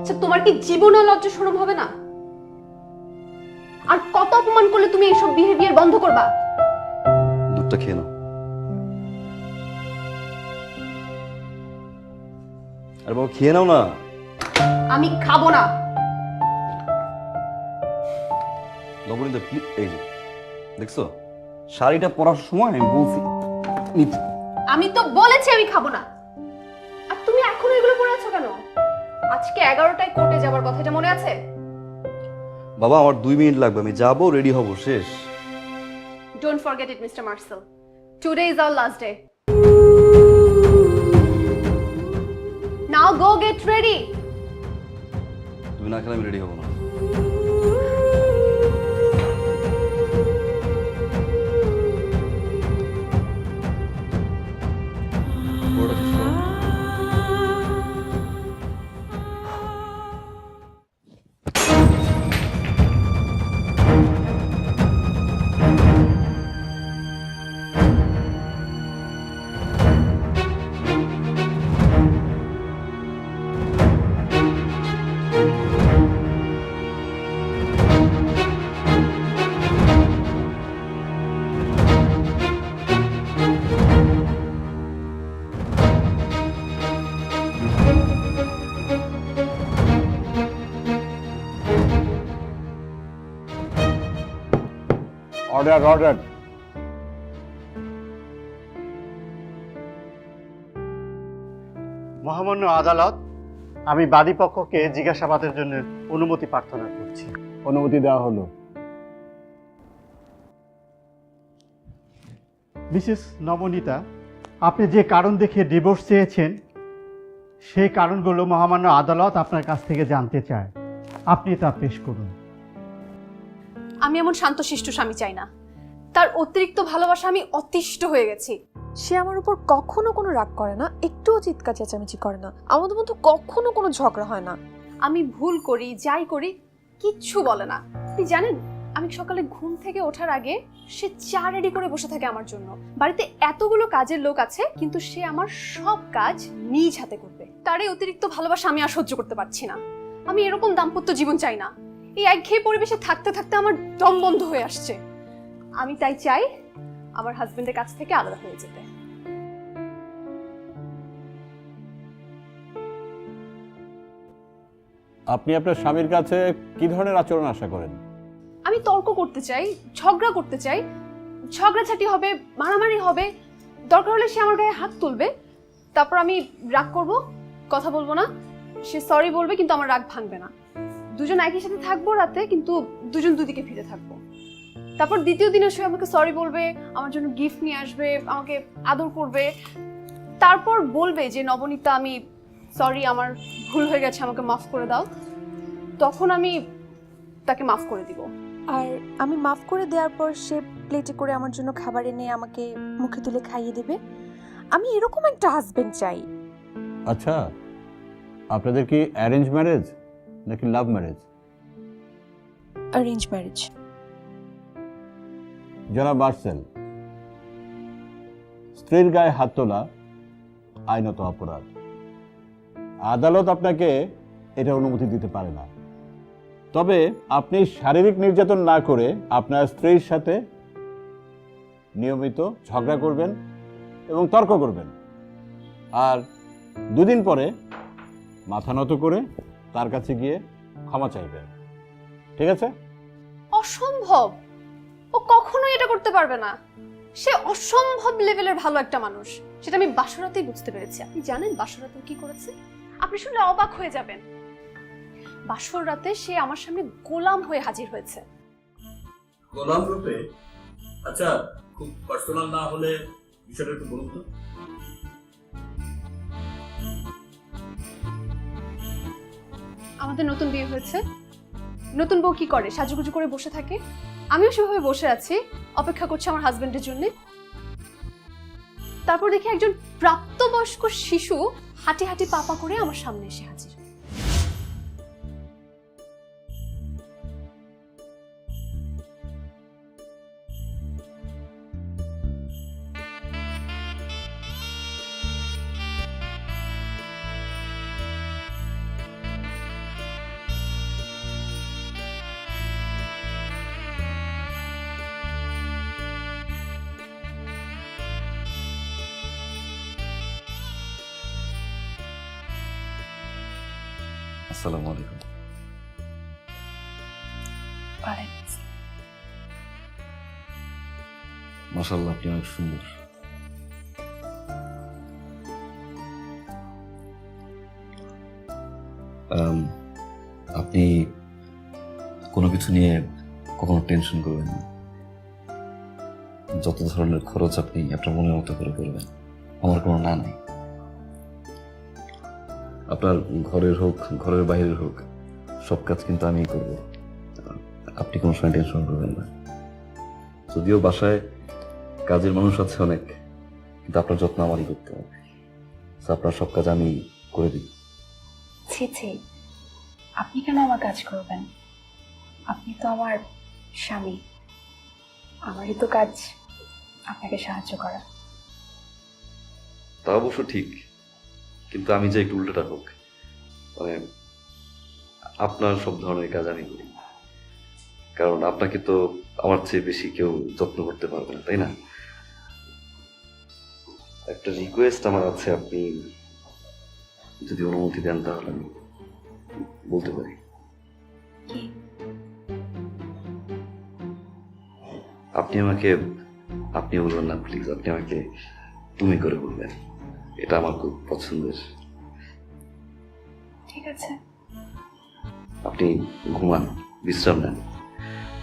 আচ্ছা তোমার কি জীবনে লজ্জা শরম হবে না? আর কত অপমান করলে তুমি এইসব বিহেভিয়ার বন্ধ করবা? দুধটা খেয়ে নাও। আরে বাবা খেয়ে নাও না। আমি খাবো না। নবনীতা প্লিজ, এই যে দেখছো শাড়িটা পরার সময় আমি বলছি নিতে। আমি তো বলেছি আমি খাবো না। আর তুমি এখনো এগুলো পরে আছো কেন? আজকে 11টায় কোর্টে যাবার কথা, এটা মনে আছে? বাবা আমার 2 মিনিট লাগবে, আমি যাবো রেডি হব, শেষ। Don't forget it, Mr. Marcel. Today is our last day. Now go get ready. তুমি না খেলে আমি রেডি হব না। পুরোটা শেষ করো। Order order. মহামান্য আদালত, আমি বাদী পক্ষকে জিজ্ঞাসাবাদের জন্য অনুমতি প্রার্থনা করছি। অনুমতি দেওয়া হলো। মিসেস নবনীতা, আপনি যে কারণ দেখে ডিভোর্স চেয়েছেন সেই কারণগুলো মহামান্য আদালত আপনার কাছ থেকে জানতে চায়। আপনি তা পেশ করুন। আমি এমন শান্তশিষ্ট স্বামী চাই না। তার অতিরিক্ত ভালোবাসা আমি অতিষ্ঠ হয়ে গেছি। সে আমার উপর কখনো কোনো রাগ করে না, একটুও চিৎকার চেঁচামেচি করে না, আমাদের মধ্যে কখনো কোনো ঝগড়া হয় না। আমি ভুল করি, যাই করি, কিচ্ছু বলে না। আপনি জানেন, আমি সকালে ঘুম থেকে ওঠার আগে সে চা রেডি করে বসে থাকে আমার জন্য। বাড়িতে এতগুলো কাজের লোক আছে, কিন্তু সে আমার সব কাজ নিজ হাতে করবে। তার এই অতিরিক্ত ভালোবাসা আমি আর সহ্য করতে পারছি না। আমি এরকম দাম্পত্য জীবন চাই না। এই একঘেয়ে পরিবেশে থাকতে থাকতে আমার দম বন্ধ হয়ে আসছে। আমি তাই চাই আমার হাজবেন্ডের কাছ থেকে আলাদা হয়ে যেতে। আপনি আপনার স্বামীর কাছে কি ধরনের আচরণ আশা করেন? আমি তর্ক করতে চাই, ঝগড়া করতে চাই, ঝগড়াঝাটি হবে, মারামারি হবে, দরকার হলে সে আমার গায়ে হাত তুলবে, তারপর আমি রাগ করব, কথা বলবো না, সে সরি বলবে কিন্তু আমার রাগ ভাঙবে না। দুজন একই সাথে থাকবো রাতে, কিন্তু দুজন দুদিকে ফিরে থাকবো। তারপর দ্বিতীয় দিনে সে আমাকে সরি বলবে, আমার জন্য গিফট নিয়ে আসবে, আমাকে আদর করবে, তারপর বলবে যে নবনীতা আমি সরি, আমার ভুল হয়ে গেছে, আমাকে মাফ করে দাও। তখন আমি তাকে মাফ করে দিব। আর আমি মাফ করে দেওয়ার পর সে প্লেটে করে আমার জন্য খাবার এনে আমাকে মুখে তুলে খাইয়ে দেবে। আমি এরকম একটা হাজবেন্ড চাই। আচ্ছা, আপনাদের কি অ্যারেঞ্জ ম্যারেজ নাকি লাভ ম্যারেজ? Arrange marriage. জনাব মার্সেল, স্ত্রীর গায়ে হাত তোলা আইনত অপরাধ। আদালত আপনাকে এটা অনুমতি দিতে পারে না। তবে আপনি শারীরিক নির্যাতন না করে আপনার স্ত্রীর সাথে নিয়মিত ঝগড়া করবেন এবং তর্ক করবেন, আর 2 দিন পরে মাথা নত করে তার কাছে গিয়ে ক্ষমা চাইবেন। ঠিক আছে? অসম্ভব, ও কখনোই এটা করতে পারবে না। সে অসম্ভব লেভেলের ভালো একটা মানুষ, সেটা আমি বাসরাতেই বুঝতে পেরেছি। আপনি জানেন বাসরাতে কি করেছে? আপনি শুনলে অবাক হয়ে যাবেন। বাসর রাতে সে আমার সামনে গোলাম হয়ে হাজির হয়েছে। গোলাম রূপে? আচ্ছা, খুব পার্সোনাল না হলে বিষয়টা একটু বলুন তো। আমাদের নতুন বিয়ে হয়েছে, নতুন বউ কি করে? সাজুগুজু করে বসে থাকে। আমিও সেভাবে বসে আছি, অপেক্ষা করছি আমার হাজবেন্ডের জন্য। তারপর দেখি একজন প্রাপ্তবয়স্ক শিশু হাঁটি হাঁটি পাপা করে আমার সামনে এসে হাজির। আসসালামু আলাইকুম। মাশাআল্লাহ, আপনি অনেক সুন্দর। আপনি কোনো কিছু নিয়ে কখনো টেনশন করবেন না। যত ধরনের খরচ আপনি আপনার মনের মতো করে করবেন, আমার কোনো না নাই। আপনার ঘরের হোক, ঘরের বাইরের হোক, সব কাজ কিন্তু আমিই করব। আপনি কোনো সময় টেনশন করবেন না। যদিও বাসায় কাজের মানুষ আছে অনেক, কিন্তু আপনার যত্ন আমারই করতে হবে। আপনার সব কাজ আমি করে দিই। ছি ছি, আপনি কেন আমার কাজ করবেন? আপনি তো আমার স্বামী, আমারই তো কাজ আপনাকে সাহায্য করা। তা অবশ্য ঠিক, কিন্তু আমি যে একটু উল্টোটা হোক, মানে আপনার সব ধরনের কাজ আমি করি, কারণ আপনাকে তো আমার চেয়ে বেশি কেউ যত্ন করতে পারবে না, তাই না? একটা রিকোয়েস্ট আমার আছে, আপনি যদি অনুমতি দেন তাহলে আমি বলতে পারি। আপনি আমাকে, আপনি বলবেন না প্লিজ, আপনি আমাকে তুমি করে বলবেন, এটা আমার খুব পছন্দের। ঠিক আছে। আপনি ঘুমান, বিশ্রাম নেন।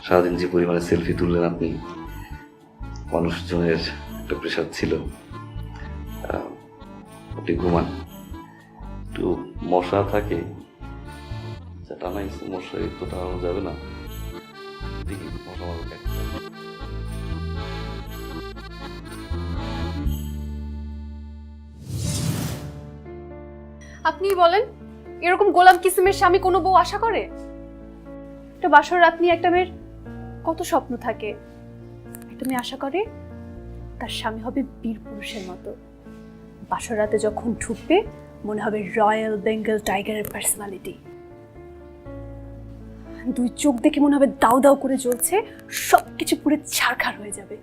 সারাদিন যে পরিমাণে সেলফি তুললেন আপনি, মানুষজনের একটা প্রেশার ছিল। আপনি ঘুমান। একটু মশা থাকে, টানাই মশা তো টানানো যাবে না, দেখি মশা মারবে। আপনি বলেন, এরকম গোলাম কিসিমের স্বামী কোনো বউ আশা করে? একটা বাসর রাত নিয়ে একটা মেয়ের কত স্বপ্ন থাকে। একটা মেয়ে আশা করে তার স্বামী হবে বীর পুরুষের মতো। বাসর রাতে যখন ঢুকবে মনে হবে রয়্যাল বেঙ্গল টাইগারের পার্সোনালিটি। দুই চোখ দেখে মনে হবে দাউ দাউ করে জ্বলছে, সবকিছু পুরো ছারখার হয়ে যাবে।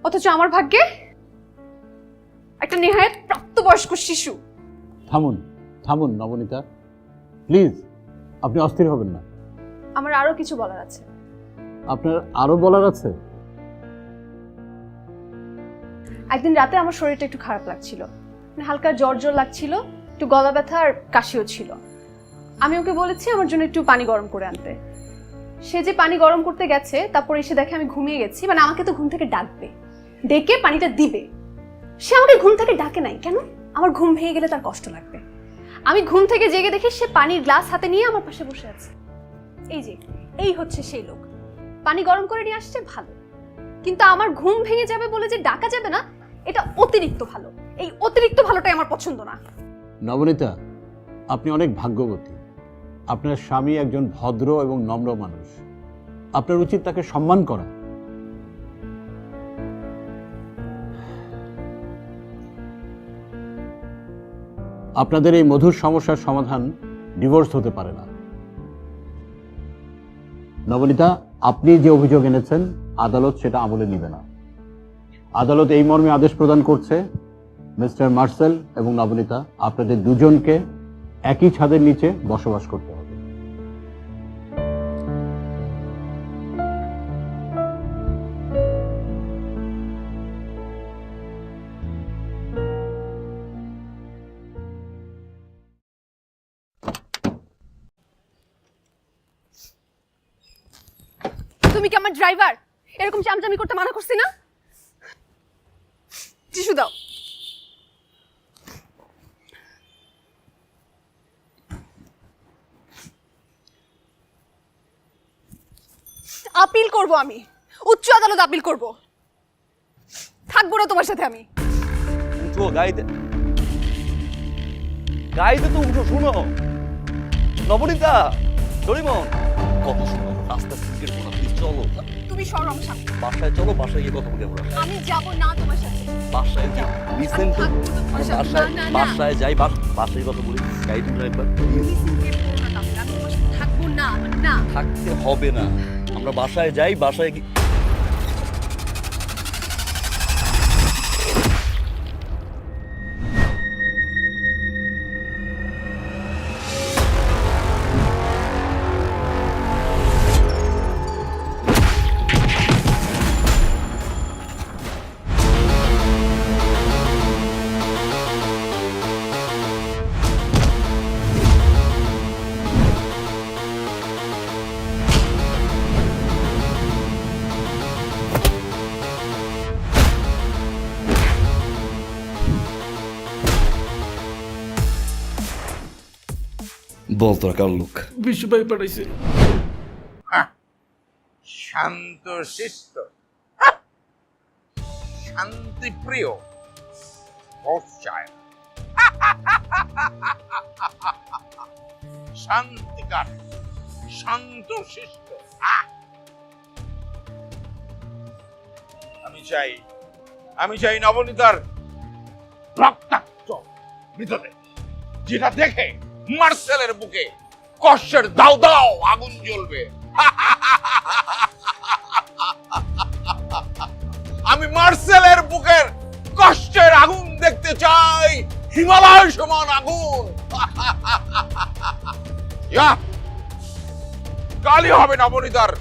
অথচ আমার ভাগ্যে একটা নেহায়েত প্রাপ্তবয়স্ক শিশু। থামুন থামুন নবনীতা, প্লিজ, আপনি অস্থির হবেন না। আমার আরো কিছু বলার আছে। আপনার আরো বলার আছে? একদিন রাতে আমার শরীরটা একটু খারাপ লাগছিল, হালকা জ্বর জ্বর লাগছিল, একটু গলা ব্যথা আর কাশিও ছিল। আমি ওকে বলেছি আমার জন্য একটু পানি গরম করে আনতে। সে যে পানি গরম করতে গেছে, তারপর এসে দেখে আমি ঘুমিয়ে গেছি। মানে আমাকে তো ঘুম থেকে ডাকবে, ডেকে পানিটা দিবে। সে আমাকে ঘুম থেকে ডাকে নাই কেন? আমার ঘুম ভেঙে গেলে তার কষ্ট লাগবে। আমি ঘুম থেকে জেগে দেখি সে পানির গ্লাস হাতে নিয়ে আমার পাশে বসে আছে। এই যে, এই হচ্ছে সেই লোক। পানি গরম করে নিয়ে আসছে ভালো, কিন্তু আমার ঘুম ভেঙে যাবে বলে যে ডাকা যাবে না, এটা অতিরিক্ত ভালো। এই অতিরিক্ত ভালোটাই আমার পছন্দ না। নবনীতা, আপনি অনেক ভাগ্যবতী। আপনার স্বামী একজন ভদ্র এবং নম্র মানুষ। আপনার উচিত তাকে সম্মান করা। আপনাদের এই মধুর সমস্যার সমাধান ডিভোর্স হতে পারে না। নবনীতা, আপনি যে অভিযোগ এনেছেন আদালত সেটা আমলে নিবে না। আদালত এই মর্মে আদেশ প্রদান করছে, মিস্টার মার্সেল এবং নবনীতা, আপনাদের দুজনকে একই ছাদের নিচে বসবাস করতে হবে। তুমি কি আমার ড্রাইভার? এরকম চামচামি করতে মানা করছি না? টিস্যু দাও। আপিল করব, আমি উচ্চ আদালত আপিল করব। থাকবো না তোমার সাথে আমি। উঠো, গাইতে গাইতে তো উঠো। শুনো নবনীতা, ডরিমন, কত সুন্দর রাস্তা সিক্রেট করো, প্লিজ চলো। তুমি সরো আমার সাথে। বাসায় চলো, বাসায় গিয়ে কথা বলি আমরা। আমি যাব না তোমার সাথে। বাসায় যাও, লিসেন টু, বাসায় বাসায় যাই, বাসায় কথা বলি। Guide driver, please. আমি তোমার সাথে থাকবো না, না। থাকতে হবে না, আমরা বাসায় যাই, বাসায় গিয়ে বল তোরা কার লোক? বিশু ভাই পাঠাইছে। শান্ত শিষ্ট শান্তি প্রিয় শান্তিকার শান্ত শিষ্ট। আমি চাই নবনীতার রক্তাক্ত মৃতদেহ, যেটা দেখে মার্সেলের বুকে কষ্টের দাও দাও আগুন জ্বলবে। আমি মার্সেলের বুকের কষ্টের আগুন দেখতে চাই, হিমালয় সমান আগুন। কালই হবে নবনীতার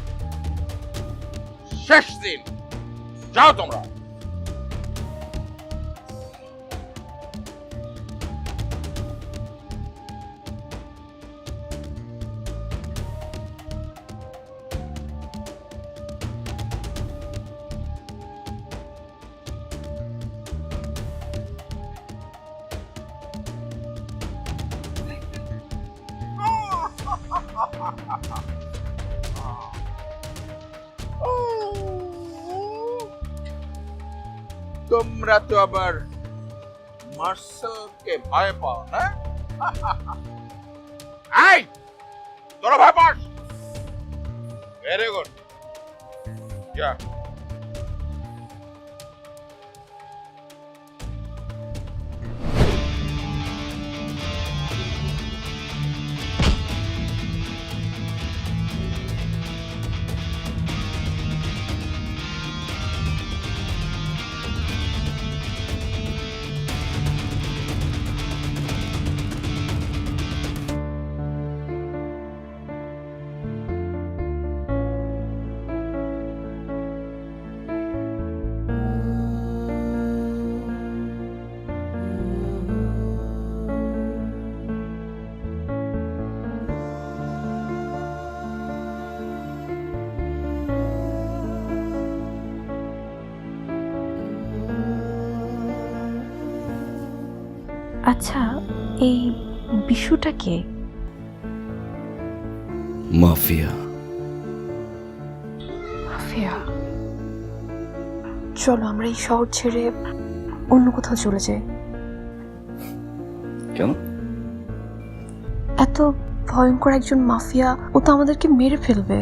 শেষ দিন। যাও তোমরা। তোমরা তো আবার মার্সেলকে ভয় পাও না? এই তোরা ভয় পাস? Very good. যা। আচ্ছা, এই বিশুটা কে? মাফিয়া। মাফিয়া? চলো আমরা এই শহর ছেড়ে অন্য কোথাও চলে যাই। কেন? এত ভয়ঙ্কর একজন মাফিয়া, ও তো আমাদেরকে মেরে ফেলবে।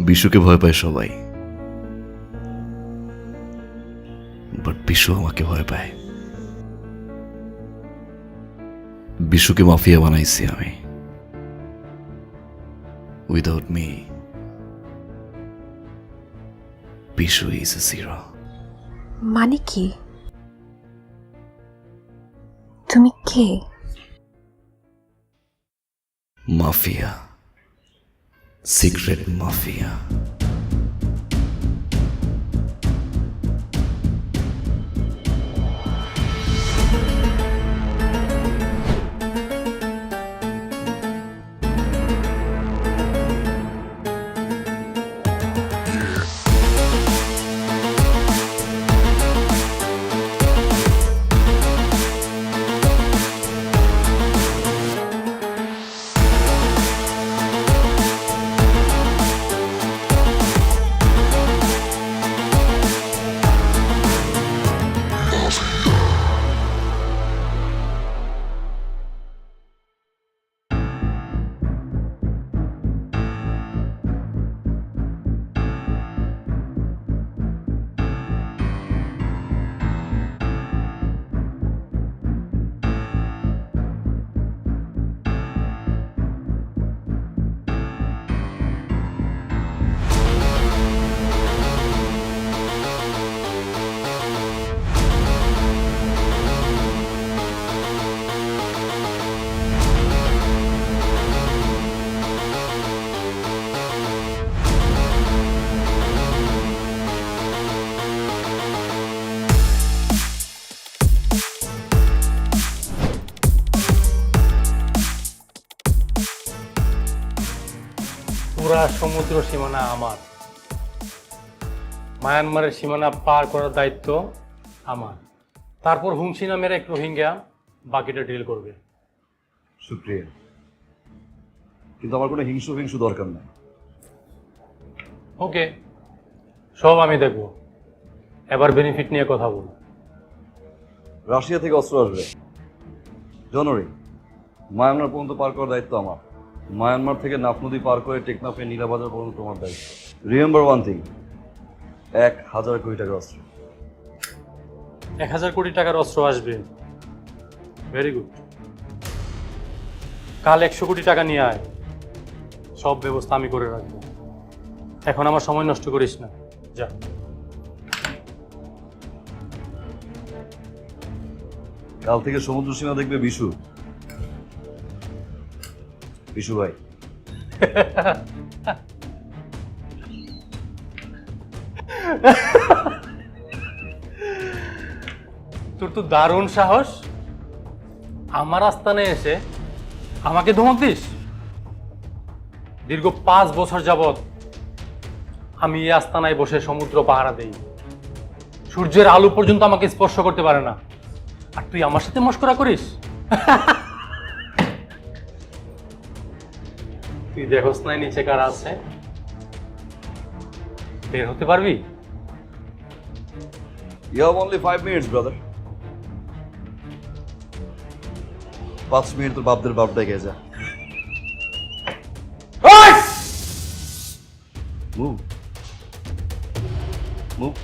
বিশুকে ভয় পায় সবাই, বাট বিশু আমাকে ভয় পায়। বিশুকে মাফিয়া বানাইছি আমি। Without me Bishu is a zero. মানে কি? তুমি কে? Mafia, secret mafia. পুরা সমুদ্র সীমানা আমার। মায়ানমারের সীমানা পার করার দায়িত্ব আমার। তারপর হুংসি নামের এক রোহিঙ্গা বাকিটা ডিল করবে। শুক্রিয়া, কিন্তু আমার কোনো হিংসু দরকার নাই। ওকে, সব আমি দেখব। এবার বেনিফিট নিয়ে কথা বল। রাশিয়া থেকে অস্ত্র আসবে জানুয়ারি, মায়ানমার পর্যন্ত পার করার দায়িত্ব আমার। মায়ানমার থেকে নাফ নদী পার করে টেকনাফে নীলাবাজার পর্যন্ত তোমার দায়িত্ব। রিমেম্বার ওয়ান থিং, 1000 কোটি টাকার অস্ত্র। 1000 কোটি টাকার অস্ত্র আসবে, ভেরি গুড। কাল 100 কোটি টাকা নিয়ে আয়, সব ব্যবস্থা আমি করে রাখবো। এখন আমার সময় নষ্ট করিস না, যা। কাল থেকে সমুদ্র সীমা দেখবে বিশু ভাই। তোর তো দারুণ সাহস, আমার আস্তানে এসে আমাকে ধমক দিস। দীর্ঘ 5 বছর যাবত আমি এই আস্তানায় বসে সমুদ্র পাহারা দেই, সূর্যের আলো পর্যন্ত আমাকে স্পর্শ করতে পারে না, আর তুই আমার সাথে মশকরা করিস? তুই দেখোস নাই নিচে কারা আছে? বের হতে পারবি? You have only 5 minutes, brother. 5 minute তোর বাপদের বাপ ডেকে যা। Move. Move.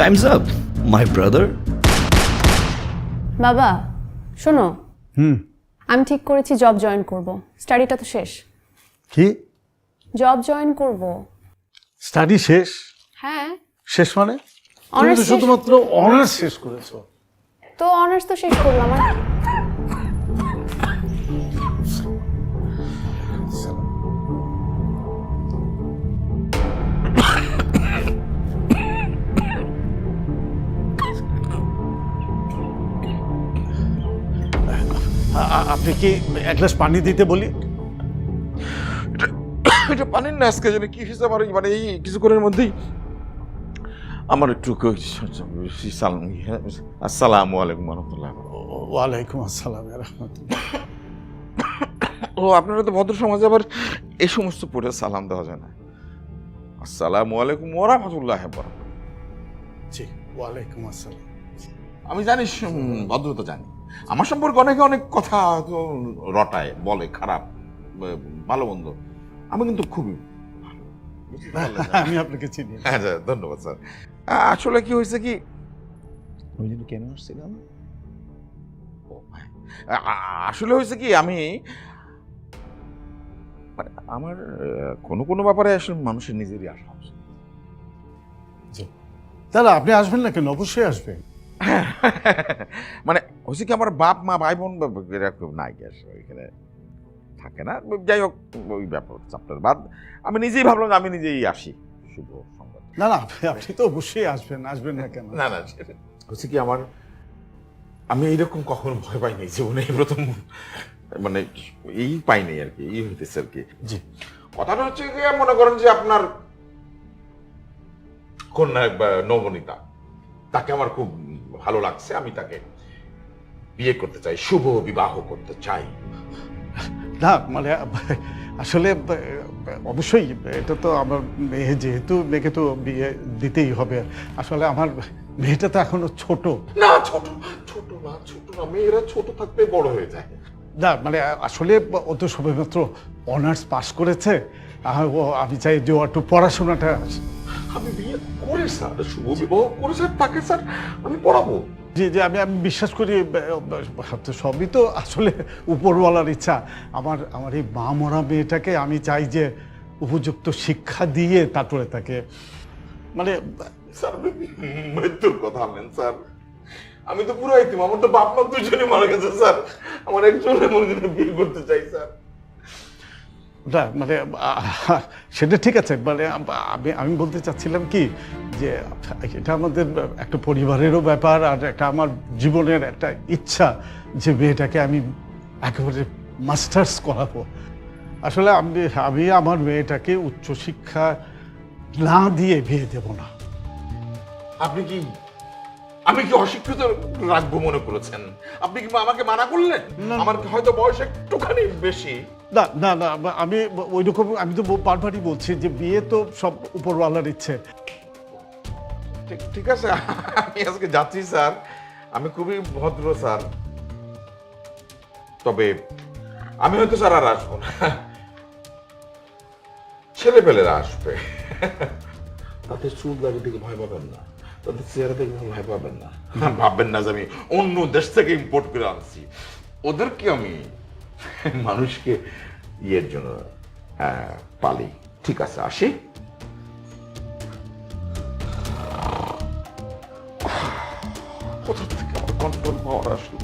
Time's up, my brother. বাবা শোনো, আমি ঠিক করেছি জব জয়েন করব। স্টাডিটা তো শেষ। কি জব জয়েন করব। স্টাডি শেষ? হ্যাঁ। শেষ মানে? অনার্স তুমি তো শুধুমাত্র অনার্স শেষ করেছো। তো অনার্স তো শেষ করলাম। আপনি কি এক গ্লাস পানি দিতে বলি? এটা পানির না, আজকে জানি কি হয়েছে আমার, মানে এই কিছুক্ষণের মধ্যেই আমার একটু আসসালামু আলাইকুম রহমতুল্লাহ। ওয়ালাইকুম আসসালাম রাহমাতুল্লাহ। ও আপনারা তো ভদ্র সমাজে আবার এই সমস্ত পড়ে সালাম দেওয়া যায় না। আসসালামু আলাইকুম ওয়া রাহমাতুল্লাহ। জি ওয়ালাইকুম আসসালাম। আমি জানি ভদ্রতা জানি, আমার সম্পর্কে অনেকে অনেক কথা তো রটায়, বলে খারাপ ভালো মন্দ, আমি কিন্তু খুবই আমি আপনাকে চিনি। আচ্ছা ধন্যবাদ স্যার। আসলে কি হয়েছে কি, ওই জন্য কেন আসছিলাম, আসলে হয়েছে কি আমি মানে আমার কোনো ব্যাপারে আসলে মানুষের নিজেরই আসা উচিত। দাদা আপনি আসবেন না কেন? অবশ্যই আসবেন। মানে হচ্ছে কি আমার বাপ মা ভাই বোন এরকম নাই এখানে থাকে না, যাই হোক ওই ব্যাপার চাপটার বাদ আমি নিজেই ভাবলাম আমি নিজেই আসি। শুভ সংবাদ। না না আপনি তো অবশ্যই আসবেন, আসবেন না কেন? না হচ্ছে কি আমি এইরকম কখনো ভয় পাইনি জীবনে, এই প্রথম মানে এই পাইনি আর কি, এই হইতেছে আর কি। জি কথাটা হচ্ছে যে মনে করেন যে আপনার কন্যা নবনীতা, তাকে আমার খুব ভালো লাগছে, আমি তাকে বিয়ে করতে চাই, শুভ বিবাহ করতে চাই। না মানে আসলে অবশ্যই এটা তো আমার মেয়ে, যেহেতু মেয়েকে তো বিয়ে দিতেই হবে। আসলে আমার মেয়েটা তো এখনো ছোট। না ছোট ছোট না, ছোট না, মেয়েরা ছোট থাকতে বড় হয়ে যায়। না মানে আসলে ও তো সবেমাত্র অনার্স পাস করেছে। আমি চাই যে ও একটু পড়াশোনাটা। আমি বিয়ে করে স্যার, শুভ বিবাহ করে স্যার, তাকে স্যার আমি পড়াবো। যে যে আমি বিশ্বাস করি সবই তো আসলে উপরওয়ালার ইচ্ছা। আমার এই মা মরা মেয়েটাকে আমি চাই যে উপযুক্ত শিক্ষা দিয়ে তারপরে তাকে মানে। স্যার মৃত্যুর কথা আনলেন স্যার, আমি তো পুরো এতিম, আমার তো বাপ মা দুজনে মারা গেছে স্যার, আমার একজনের মনে বিয়ে করতে চাই স্যার। না মানে সেটা ঠিক আছে, মানে আমি বলতে চাচ্ছিলাম কি যে এটা আমাদের একটা পরিবারেরও ব্যাপার, আর একটা আমার জীবনের একটা ইচ্ছা যে মেয়েটাকে আমি একেবারে মাস্টার্স করাবো। আসলে আমি আমার মেয়েটাকে উচ্চশিক্ষা না দিয়ে বিয়ে দেব না। আমি কি অশিক্ষিত রাখবো মনে করেছেন? আপনি কি আমাকে মানা করলেন? আমার হয়তো বয়স একটুখানি বেশি। না না না, আমি ওই রকম, আমি তো বারবারই বলছি যে বিয়ে তো সব উপরওয়ালার ইচ্ছে। ঠিক আছে, আমি আজকে যাচ্ছি স্যার, আমি খুবই ভদ্র স্যার, তবে আমি হয়তো স্যার আর আসবো না, ছেলেপেলেরা আসবে, তাদের চুল দাড়ি দিকে ভয় পাবেন না, তাদের চেহারা দেখে ভয় পাবেন না, ভাববেন না যে আমি অন্য দেশ থেকে ইম্পোর্ট করে আনছি, ওদেরকে আমি মানুষকে ইয়ের জন্য পালি। ঠিক আছে, আসি। কোথা থেকে আমার কন্ট্রোল পাওয়ার আসলো?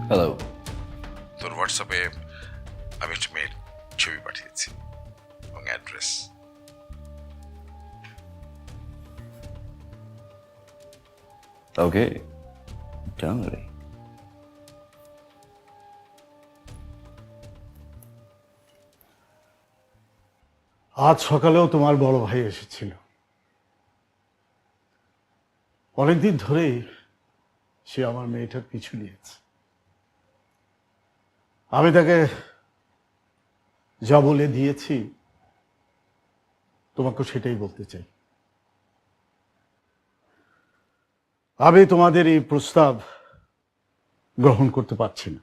হ্যালো। তোর হোয়াটসঅ্যাপে আমি একটা মেয়ের ছবি পাঠিয়েছি এবং অ্যাড্রেস। Okay, don't worry. আজ সকালেও তোমার বড় ভাই এসেছিল। অনেকদিন ধরেই সে আমার মেয়েটার পিছু নিয়েছে। আমি তাকে যা বলে দিয়েছি তোমাকে সেটাই বলতে চাই। আমি তোমাদের এই প্রস্তাব গ্রহণ করতে পারছি না।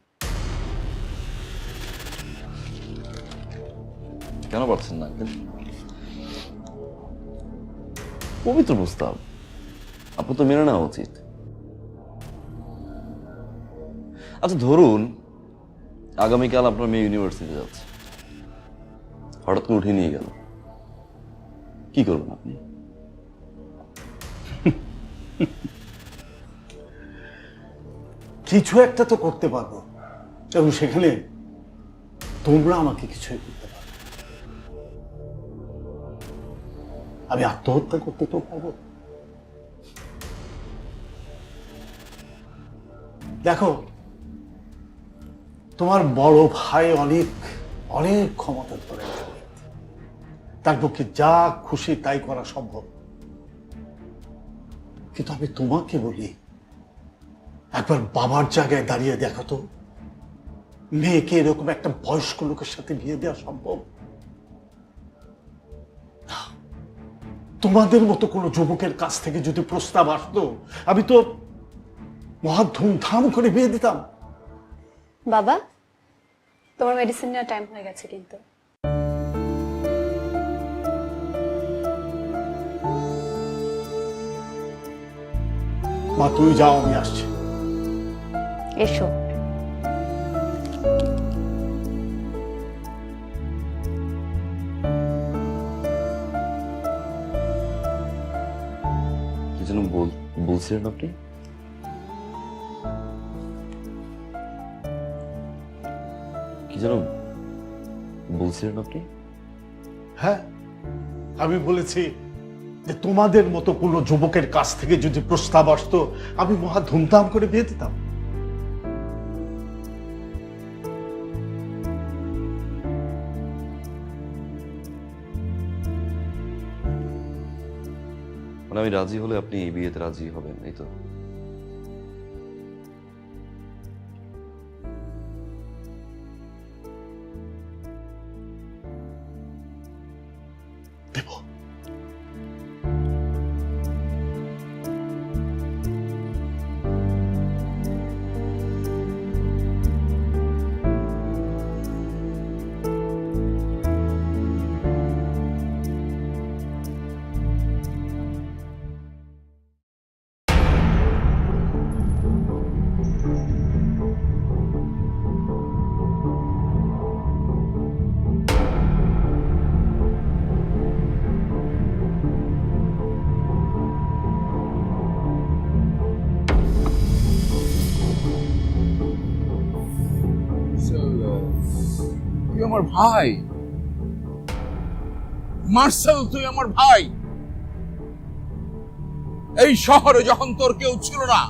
কেন পারছেন না? পবিত্র প্রস্তাব, আপনার তো মেনে নেওয়া উচিত। আচ্ছা ধরুন আগামীকাল আপনার মেয়ে ইউনিভার্সিটি যাচ্ছে, হঠাৎ করে উঠিয়ে নিয়ে গেল, কি করবেন আপনি? কিছু একটা তো করতে পারবো, এবং সেখানে তোমরা আমাকে কিছুই করতে পারো। আমি আত্মহত্যা করতে তো পারবো। দেখো, তোমার বড় ভাই অনেক অনেক ক্ষমতা ধরে, তার পক্ষে যা খুশি তাই করা সম্ভব। কিন্তু আমি তোমাকে বলি, একবার বাবার জায়গায় দাঁড়িয়ে দেখো তো, মেয়েকে এরকম একটা বয়স্ক লোকের সাথে বিয়ে দেওয়া সম্ভব? তোমাদের মতো কোনো যুবকের কাছ থেকে যদি প্রস্তাব আসতো, আমি তো মহা ধুমধাম করে বিয়ে দিতাম। বাবা, তোমার মেডিসিন নেওয়ার টাইম হয়ে গেছে কিন্তু। মা তুমি যাও, আমি আসছি। এসো। কি যেন বলছিলেন আপনি? কি যেন বলছিলেন আপনি? হ্যাঁ, আমি বলেছি যে তোমাদের মতো কোনো যুবকের কাছ থেকে যদি প্রস্তাব আসতো আমি মহা ধুমধাম করে বিয়ে দিতাম। মানে আমি রাজি হলে আপনি এই বিয়েতে রাজি হবেন, এই তো? দেব। তুই আমার ভাই মার্সেল, তুই আমার ভাই। এই শহরে যখন তোর কেউ ছিল না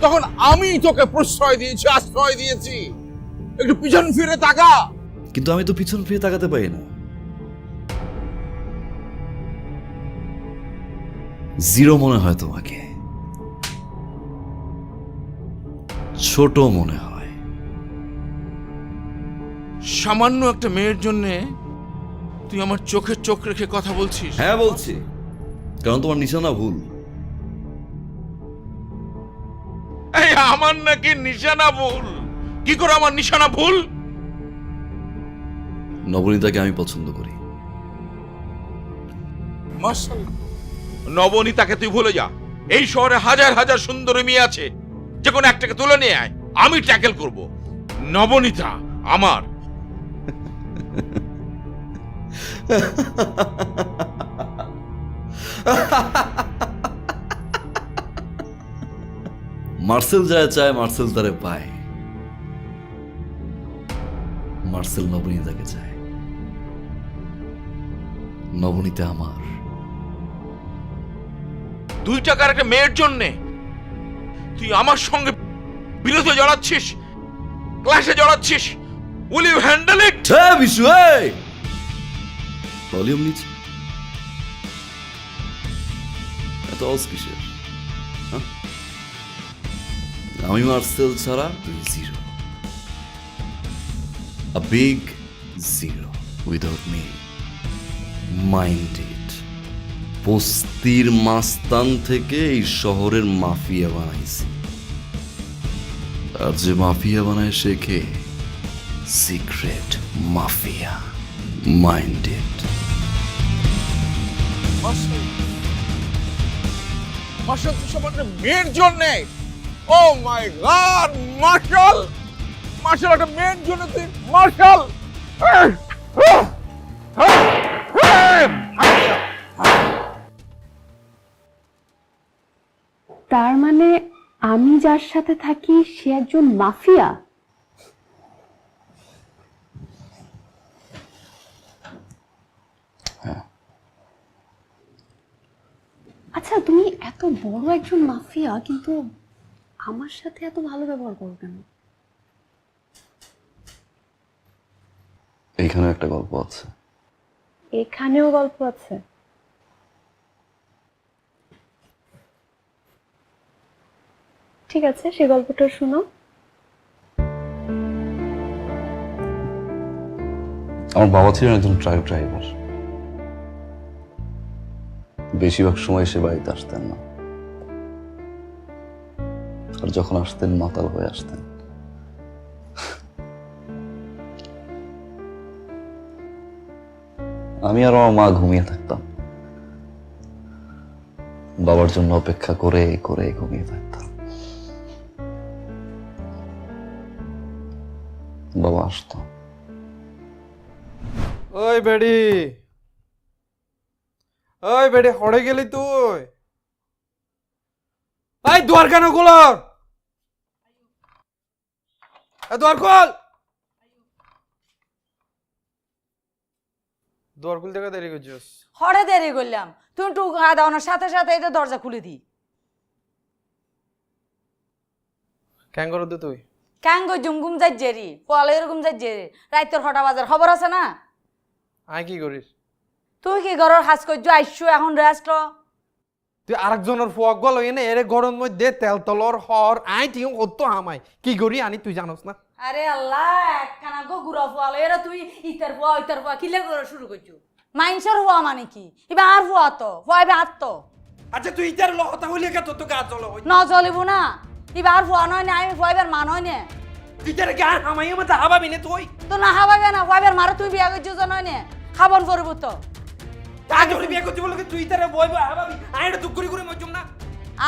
তখন আমি তোকে প্রশ্রয় দিয়েছি, আশ্রয় দিয়েছি। একটু পিছন ফিরে তাকা। কিন্তু আমি তো পিছন ফিরে তাকাতে পারি না। জিরো মনে হয় তোমাকে, ছোট মনে হয়। সামান্য একটা মেয়ের জন্য তুই আমার চোখে চোখ রেখে কথা বলছিস? হ্যাঁ বলছি, কারণ তোমার নিশানা ভুল। এই আমার নাকি নিশানা ভুল? কি করে আমার নিশানা ভুল? নবনীতাকে আমি পছন্দ করি। মাশাআল্লাহ, নবনীতাকে তুই ভুলে যা। এই শহরে হাজার হাজার সুন্দরী মেয়ে আছে, যে কোনো একটাকে তুলে নিয়ে আয়, আমি ট্যাকেল করব। নবনীতা আমার। মার্সেল যা চায় মার্সেল তারে পায়। মার্সেল নবনীতাকে চায়, নবনীতা আমার। 2 টাকার একটা মেয়ের জন্য তুই আমার সঙ্গে বিরোধে জড়াচ্ছিস, ক্লাসে জড়াচ্ছিস। Will you handle it? হ্যাঁ বিশু, ভলিউম নিচে। এত অস কিসের? হ্যাঁ? আমি মার্সেল ছাড়া তুই zero, a big zero without me. Mind it. বস্তির মাস্তান থেকে এই শহরের মাফিয়া বানাইছি। আর যে মাফিয়া বানায় সে কে? Secret mafia. Mind it. Marshal, তুই সামান্য মেয়ের জন্য? Oh my god, Marshal! Marshal, একটা মেয়ের জন্য তুই? মার্শাল! তার মানে আমি যার সাথে থাকি সে একজন মাফিয়া? আচ্ছা, তুমি এত বড় একজন মাফিয়া, কিন্তু আমার সাথে এত ভালো ব্যবহার করো কেন? এইখানেও একটা গল্প আছে। এখানেও গল্প আছে? ঠিক আছে, সে গল্পটা শোনো। আমার বাবা ছিলেন একজন ট্রাক ড্রাইভার। বেশিরভাগ সময় সে বাড়িতে আসতেন না, আর যখন আসতেন মাতাল হয়ে আসতেন। আমি আর আমার মা ঘুমিয়ে থাকতাম, বাবার জন্য অপেক্ষা করে করে ঘুমিয়ে থাকতাম। বাবা আসতো। ওই বেডি, ওই বেডি, হড়ে গেলি তুই? এই দুয়ার কেন খোলার? দুয়ার খোল। দোয়ার খুলতে কত দেরি করছিস? হরে দেরি করলাম, তুমি টুক দাওয়ানোর সাথে সাথে এটা দরজা খুলে দি। কেন করো তো তুই? কেন গো জুমগুম যাই জেরি, পলে এরকম যাই জেরি, রাইতের হটা বাজার খবর আছে না? আই কি করিস? তুই কি ঘরের কাজ করছো, আইসো এখন রেস্ট ল। তুই আরেকজনের ফুয়াক গল এনে এর গরম মধ্যে তেল তলর হর আই তুই কত হামাই কি করি আনি তুই জানোস না? আরে আল্লাহ, একখানা গো গুড়া ফুয়ালো এরা তুই ইতার ফুয়া কিলে করে শুরু করছো। মাইনসের ফুয়া মানে কি? এবার আর ফুয়া তো ফুয়া এবার আর তো। আচ্ছা তুই ইতার লহতা হইলে কে তোর তো গা জ্বলা হই ন চলিব না, এবার আর ফুয়া নয় না, আমি ফুয়া এবার মা নয় না। তুই তার গা হামাই মত হাবাবি না তুই? তো না হাবাবে না, ফুয়া এবার মারো, তুই বিয়া করছো নয় না, খাবন করবো তো। আগে ওরে বিয়ে করতে বলে তুই তার বই বই হাবাবি আই এটা দুঃখ করে মজুম না।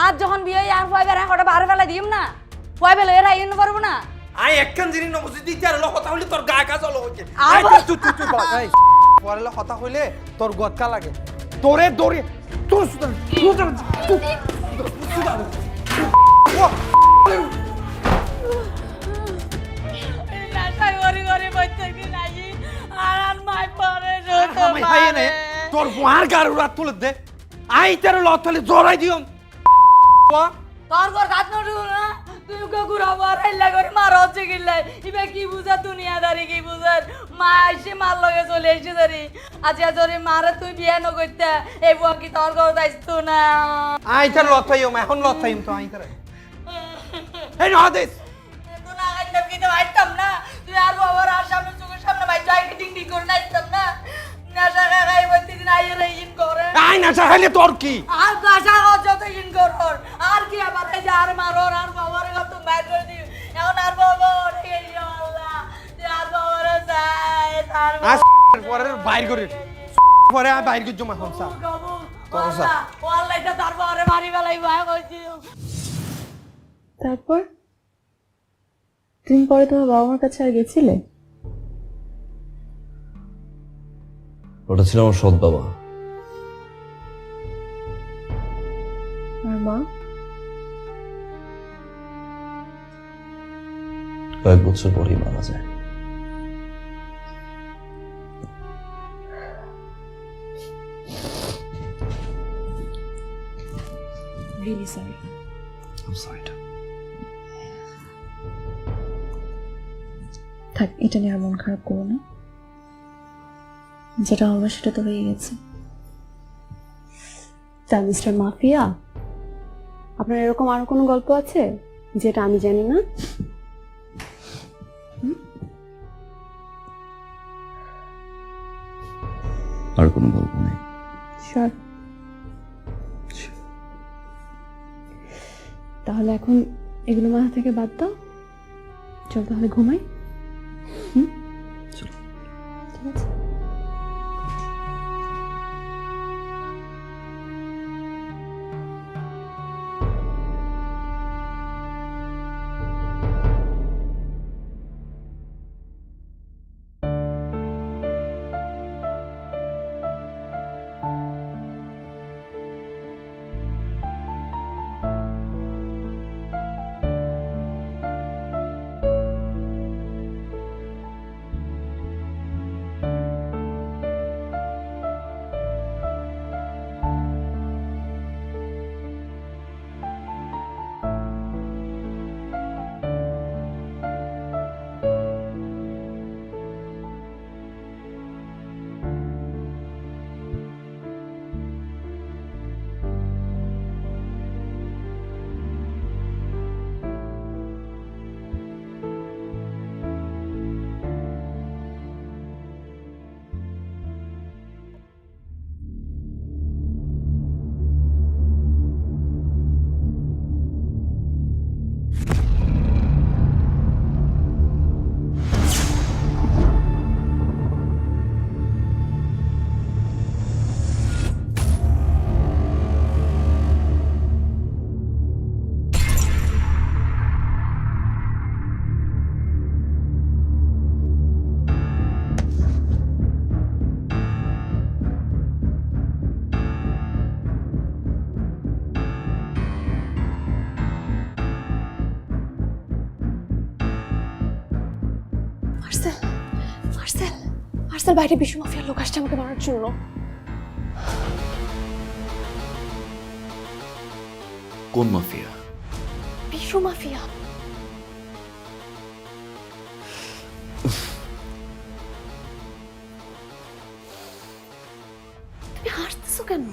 আর যখন বিয়ে আর ফুয়া এবার হঠাৎ বারে ফেলা দিম না, ফুয়া বেলে এরা ইন পারবো না। আই একখান জিনি নবসি দিই তার লহতা হইলে তোর গা গা জ্বলা হইছে। আর আই তুই তুই তুই ভাই পরে লহতা হইলে তোর গদকা লাগে তোরে দরে তোর সুদার সুদার তোর বুয়ার গার রাত তুলে দে আই তার লথলে জড়াই দিও তোর ঘর কাজ নড়ু না, তুই গুড়া বারাইলা করে মার হচ্ছে গিল্লাই, ইবে কি বুঝা দুনিয়াদারি কি বুঝার? মা এসে মার লগে চলে এসে ধরি, আচ্ছা ধরে মারে তুই বিয়ে ন করতে, এই বুয়া কি তোর ঘর যাইতো না? আই তার লথাইও এখন লথাইম তো আই তার এই না দেশ তুই না গাইতাম কি তো আইতাম না, তুই আর বাবার আর সামনে চোখের সামনে ভাই যাই কি ডিং ডিং করে নাইতাম না, নেশা খাই প্রতিদিন আইরে ইন করে। আই না চাইলে তোর কি? আর গাছা যত ইন কর আর কি আবার এই যে আর মারোর আর বাবার কত বাইর করে দিই, এখন আর বাবা ওরে গেলি আল্লাহ, তুই আর বাবার যাই তার আজ পরে বাইর করে পরে আমি বাইর করে জমা হমসা আল্লাহ ও আল্লাহ এটা তার বাবারে মারি ফেলাই ভয় কইছি। তারপর দিন পরে তোমার বাবা মার কাছে আর গেছিলে? ওটা ছিল আমার সৎ বাবা। আর মা? কয়েক বছর পরেই মারা যায়। Really sorry. I'm sorry too. থাক, এটা নিয়ে আর মন খারাপ করো না, যেটা হবে সেটা তো হয়ে গেছে। তা মিস্টার মাফিয়া, আপনার এরকম আরো কোনো গল্প আছে যেটা আমি জানি না? আর কোনো গল্প নেই। শিওর? তাহলে এখন এগুলো মাথা থেকে বাদ দাও, চল তাহলে ঘুমাই। চলো। ঠিক আছে। রাস্তার বাইরে বিশু মাফিয়ার লোক আসছে আমাকে মারার জন্য। কোন মাফিয়া? বিশু মাফিয়া। তুমি হাসতেছো কেন?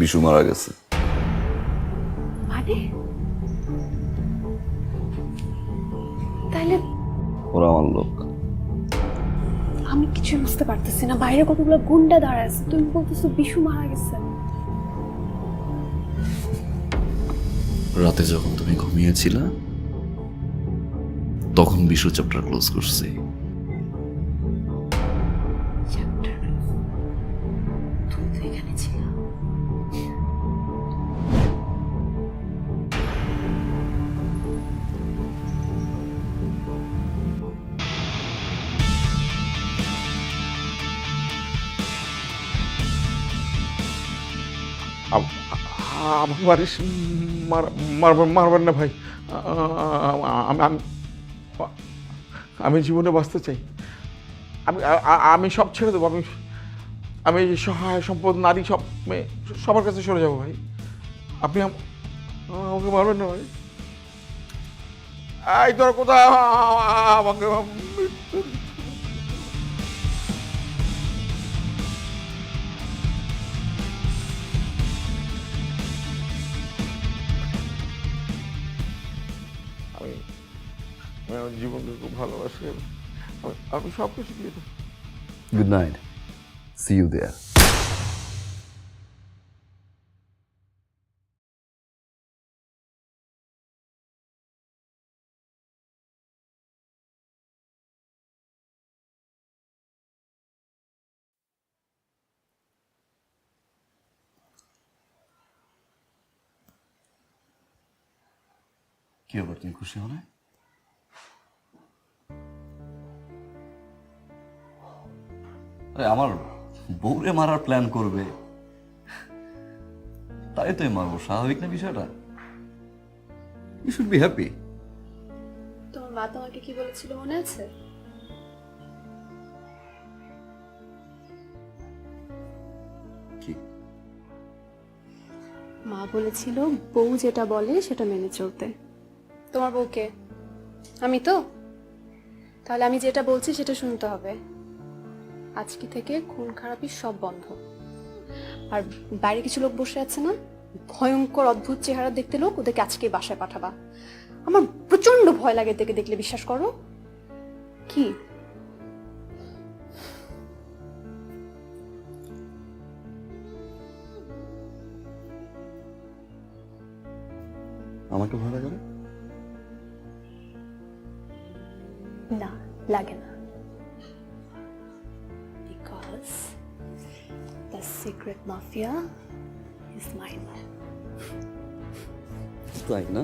বিশু মারা গেছে। মানে তাইলে ওরা আমার লোক। আমি কিছু বুঝতে পারতেছি না, বাইরে কতগুলো গুন্ডা দাঁড়ায় আছে, তুমি বলতেছো বিশু মারা গেছে। রাতে যখন তুমি ঘুমিয়েছিলা তখন বিশু চ্যাপ্টার ক্লোজ করছি। তুমি তো এখানে ছিলা। মারবেন না ভাই। আমি জীবনে বাঁচতে চাই। আমি সব ছেড়ে দেবো। আমি সহায় সম্পদ নারী সব সবার কাছে সরে যাবো ভাই। আপনি আমাকে মারবেন না ভাই। এই তোর কোথায় আমাকে আমি আমার জীবনকে খুব ভালোবাসি। আমি সব কিছু দিয়ে দেবো। Good night, see you there. কি ব্যাপার, তুমি খুশি হও না? আরে আমার বউরে মারার প্ল্যান করবে, তাই তো মারবো, স্বাভাবিক না বিষয়টা? You should be happy. তোমার মা তোমাকে কি বলেছিল মনে আছে? কি? মা বলেছিল বউ যেটা বলে সেটা মেনে চলতে। তোমার বউকে? আমি তো। তাহলে আমি যেটা বলছি সেটা শুনতে হবে। আজকে থেকে খুন খারাপি সব বন্ধ। আর বাইরে কিছু লোক বসে আছে না, ভয়ঙ্কর অদ্ভুত চেহারা দেখতে লোক, ওদেরকে আজকে বাসায় পাঠাবা। আমার প্রচন্ড ভয় লাগে এদেরকে দেখলে, বিশ্বাস করো। কি আমাকে ভয় লাগে না? না, লাগে না। Because the secret mafia is mine. তাই না?